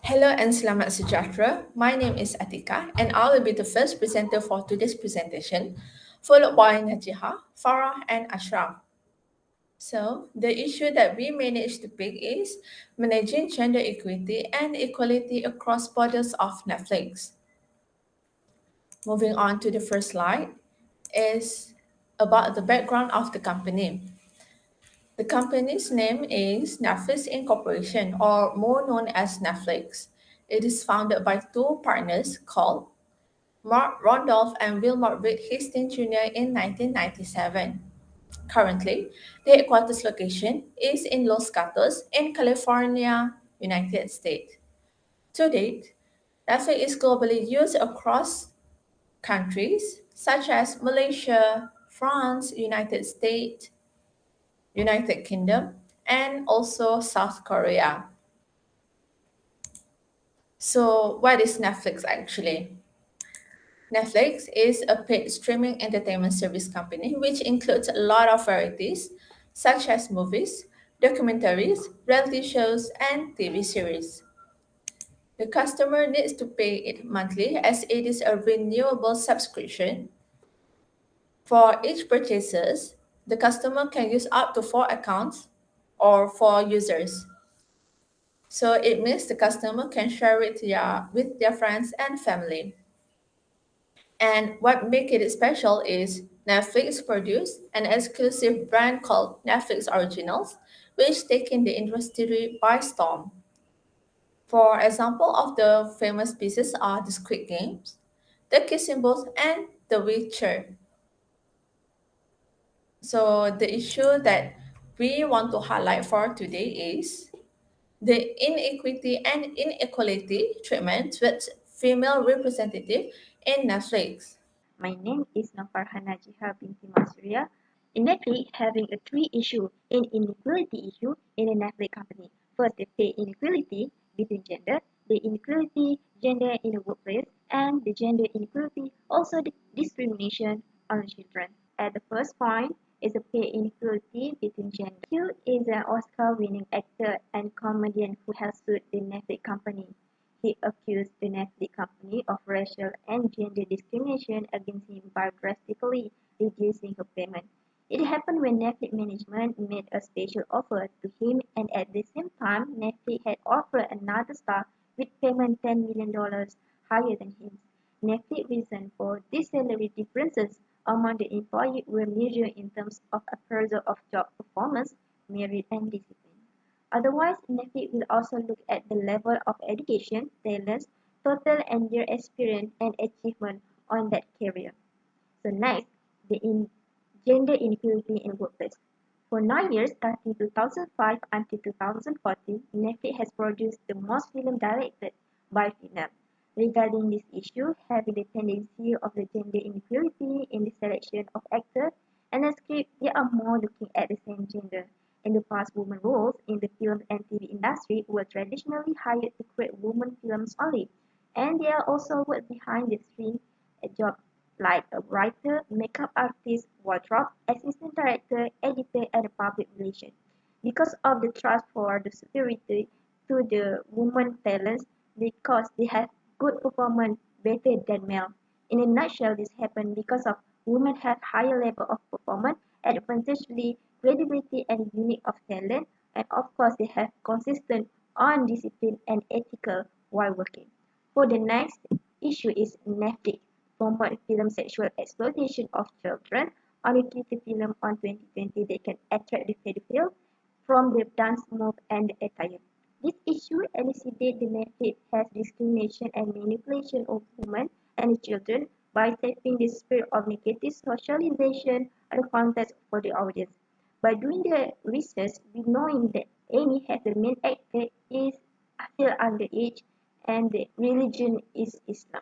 Hello and selamat sejahtera. My name is Atika and I will be the first presenter for today's presentation, followed by Najiha, Farah, and Ashraf. So, the issue that we managed to pick is managing gender equity and equality across borders of Netflix. Moving on to the first slide is about the background of the company. The company's name is Netflix Incorporation, or more known as Netflix. It is founded by two partners called Mark Randolph and Wilmot Reed Hastings Jr. in 1997. Currently, the headquarters location is in Los Gatos in California, United States. To date, Netflix is globally used across countries such as Malaysia, France, United States, United Kingdom, and also South Korea. So, what is Netflix actually? Netflix is a paid streaming entertainment service company which includes a lot of varieties such as movies, documentaries, reality shows, and TV series. The customer needs to pay it monthly as it is a renewable subscription. For each purchases, the customer can use up to 4 accounts or 4 users. So it means the customer can share it with their friends and family. And what makes it special is Netflix produced an exclusive brand called Netflix Originals, which taken the industry by storm. For example of the famous pieces are the Squid Games, the Kissing Booth, and The Witcher. So the issue that we want to highlight for today is the inequity and inequality treatment with female representative in Netflix. My name is Nafarhana Jiha binti Masuria. In Netflix, having a three issue in inequality issue in a Netflix company. First, the pay inequality between gender, the inequality gender in the workplace, and the gender inequality, also the discrimination on children. At the first point is the pay inequality between gender. Q is an Oscar-winning actor and comedian who has sued the Netflix company. He accused the Netflix company of racial and gender discrimination against him by drastically reducing her payment. It happened when Netflix management made a special offer to him, and at the same time, Netflix had offered another star with payment $10 million higher than him. Netflix reason for these salary differences among the employees were measured in terms of appraisal of job performance, merit, and discipline. Otherwise, Netflix will also look at the level of education, talents, total and year experience and achievement on that career. So next, gender inequality in workplace. For 9 years, starting 2005 until 2014, Netflix has produced the most films directed by female. Regarding this issue, having the tendency of the gender inequality in the selection of actors and the script, they are more looking at the same gender. In the past, women roles in the film and TV industry were traditionally hired to create women films only, and they are also work behind the screen job like a writer, makeup artist, wardrobe, assistant director, editor, and public relations. Because of the trust for the superiority to the women talents, because they have good performance better than male. In a nutshell, this happened because of women have higher level of performance, advantageously credibility and unique of talent, and of course they have consistent on discipline and ethical while working. For the next issue is Netflix promote film sexual exploitation of children. Only the film on 2020 they can attract the pedophile from the dance move and the attire. This issue elucidates the Netflix has discrimination and manipulation of women and children by tapping the spirit of negative socialization and context for the audience. By doing the research, we knowing that Amy has the main actor is still underage and the religion is Islam.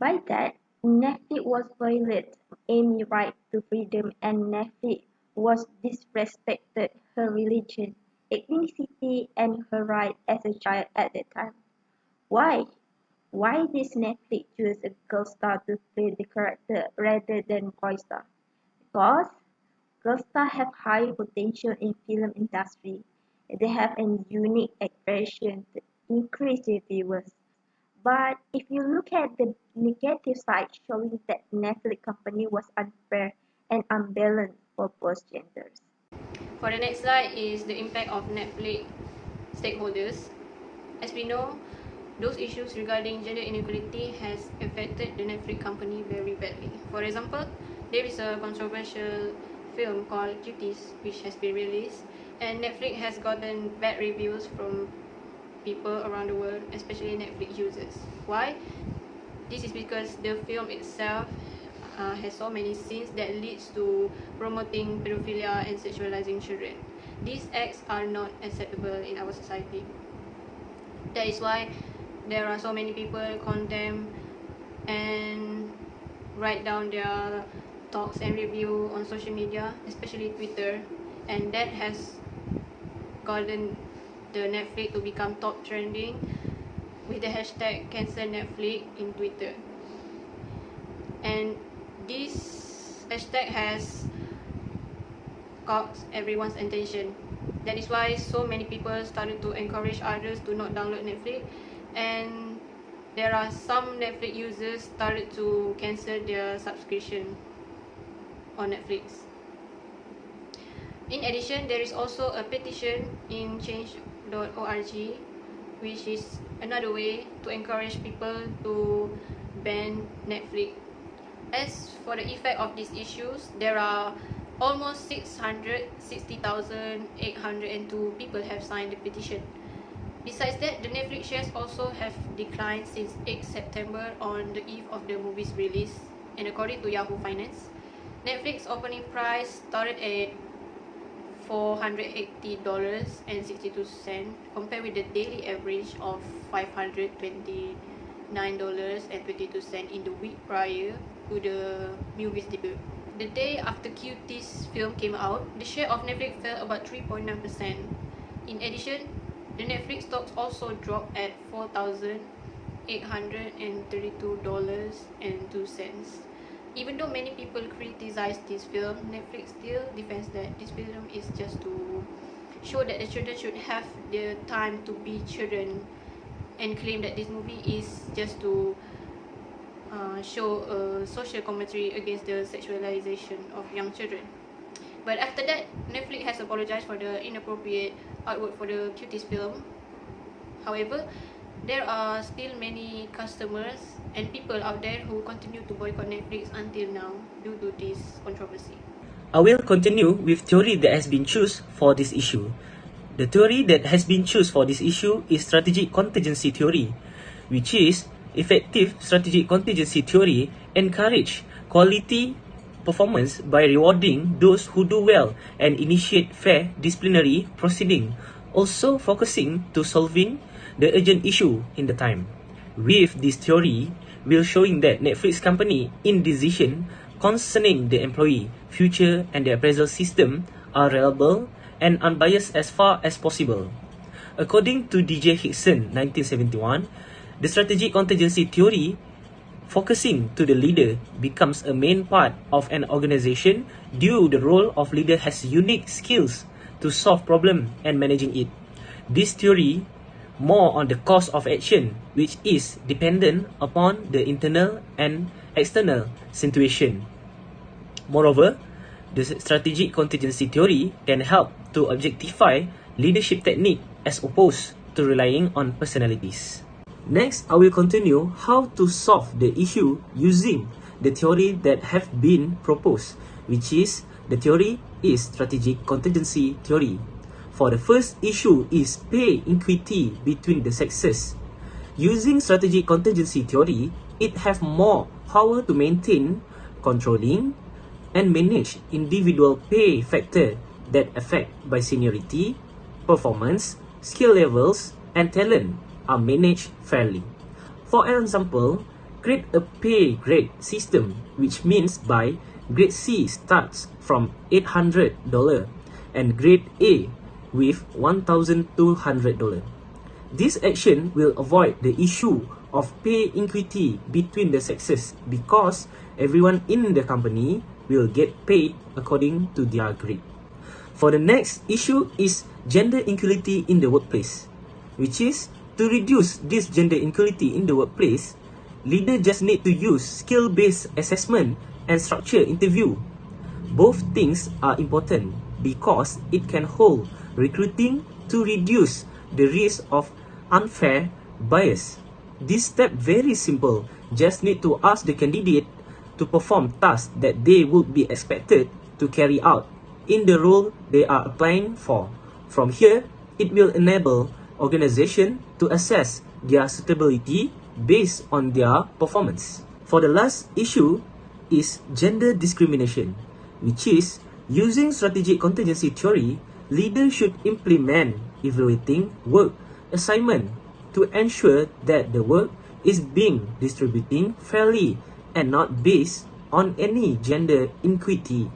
By that, Netflix was violated Amy's right to freedom and Netflix was disrespected her religion, ethnicity, and her right as a child at that time. Why? Why did Netflix choose a girl star to play the character rather than boy star? Because girl stars have high potential in film industry. They have a unique expression increase the viewers. But if you look at the negative side, showing that Netflix company was unfair and unbalanced for both genders. For the next slide is the impact of Netflix stakeholders. As we know, those issues regarding gender inequality has affected the Netflix company very badly. For example, there is a controversial film called Cuties which has been released, and Netflix has gotten bad reviews from people around the world, especially Netflix users. Why? This is because the film itself has so many scenes that leads to promoting pedophilia and sexualizing children. These acts are not acceptable in our society. That is why there are so many people condemn and write down their thoughts and review on social media, especially Twitter, and that has gotten the Netflix to become top trending with the hashtag cancel Netflix in Twitter. And this hashtag has caught everyone's attention. That is why so many people started to encourage others to not download Netflix, and there are some Netflix users started to cancel their subscription on Netflix. In addition, there is also a petition in change.org, which is another way to encourage people to ban Netflix. As for the effect of these issues, there are almost 660,802 people have signed the petition. Besides that, the Netflix shares also have declined since 8 September on the eve of the movie's release. And according to Yahoo Finance, Netflix opening price started at $480.62 compared with the daily average of $529.22 in the week prior to the movie's debut. The day after Cuties film came out, the share of Netflix fell about 3.9%. In addition, the Netflix stocks also dropped at $4,832.02. Even though many people criticize this film, Netflix still defends that this film is just to show that the children should have the time to be children, and claim that this movie is just to show a social commentary against the sexualization of young children. But after that, Netflix has apologized for the inappropriate artwork for the Cuties film. However, there are still many customers and people out there who continue to boycott Netflix until now due to this controversy. I will continue with theory that has been chosen for this issue. The theory that has been chosen for this issue is strategic contingency theory, which is effective strategic contingency theory encourage quality performance by rewarding those who do well and initiate fair disciplinary proceeding, also focusing to solving the urgent issue in the time. With this theory, we're showing that Netflix company in decision concerning the employee, future and the appraisal system are reliable and unbiased as far as possible. According to DJ Hickson, 1971, the strategic contingency theory focusing to the leader becomes a main part of an organization due the role of leader has unique skills to solve problem and managing it. This theory more on the course of action, which is dependent upon the internal and external situation. Moreover, the strategic contingency theory can help to objectify leadership technique as opposed to relying on personalities. Next, I will continue how to solve the issue using the theory that have been proposed, which is the theory is strategic contingency theory. For the first issue is pay equity between the sexes. Using strategic contingency theory, it have more power to maintain, controlling, and manage individual pay factor that affect by seniority, performance, skill levels, and talent are managed fairly. For example, create a pay grade system, which means by grade C starts from $800 and grade A with $1,200. This action will avoid the issue of pay equity between the sexes because everyone in the company will get paid according to their grade. For the next issue is gender equality in the workplace, which is To reduce this gender inequality in the workplace, leaders just need to use skill-based assessment and structured interview. Both things are important because it can hold recruiting to reduce the risk of unfair bias. This step very simple, just need to ask the candidate to perform tasks that they would be expected to carry out in the role they are applying for. From here, it will enable organization to assess their suitability based on their performance. For the last issue is gender discrimination, which is using strategic contingency theory, leaders should implement evaluating work assignment to ensure that the work is being distributed fairly and not based on any gender inequity.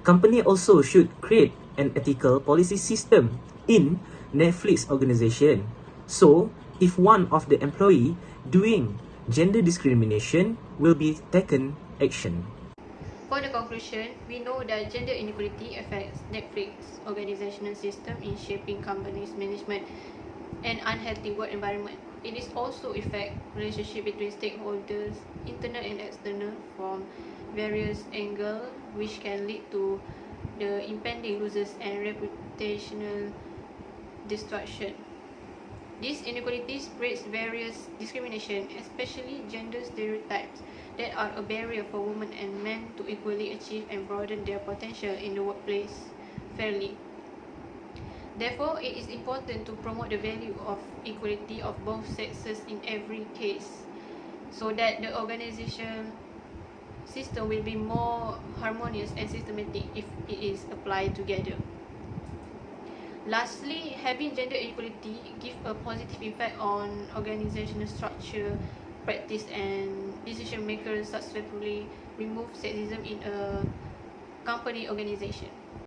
Company also should create an ethical policy system in Netflix organization. So, if one of the employee doing gender discrimination will be taken action. For the conclusion, we know that gender inequality affects Netflix organizational system in shaping companies' management and unhealthy work environment. It is also affect relationship between stakeholders, internal and external, from various angles, which can lead to the impending losses and reputational destruction. This inequality spreads various discrimination, especially gender stereotypes, that are a barrier for women and men to equally achieve and broaden their potential in the workplace fairly. Therefore, it is important to promote the value of equality of both sexes in every case, so that the organization system will be more harmonious and systematic if it is applied together. Lastly, having gender equality gives a positive impact on organizational structure, practice, and decision makers successfully remove sexism in a company organization.